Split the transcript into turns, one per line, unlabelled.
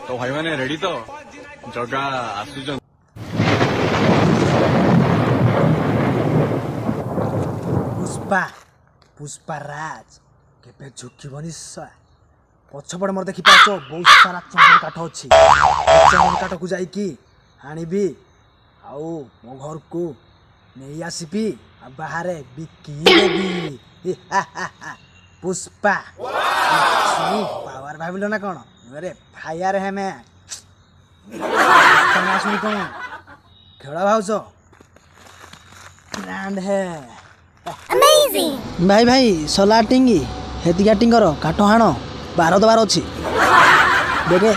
तो भाई मैंने रेडी तो जगह आसुचन
पुष्पा पुष्पाराज केबे झुकिबनी सा पछपड़ मोर देखि पाछो बहुत सारा चंदन काठ अछि चंदन काठ को जाई की आनिबी आउ मो घर को नहीं आसीबी आ बाहर बिकी देबी पुष्पा पावर भाबिलो ना कोन अरे फायर है मैं तना सुनी कोन खेला भाउसो ब्रांड है
Amazing!
भाई भाई सोलार टिंगी हेतिका टिंगर काठ हाण 12 अच्छी देखे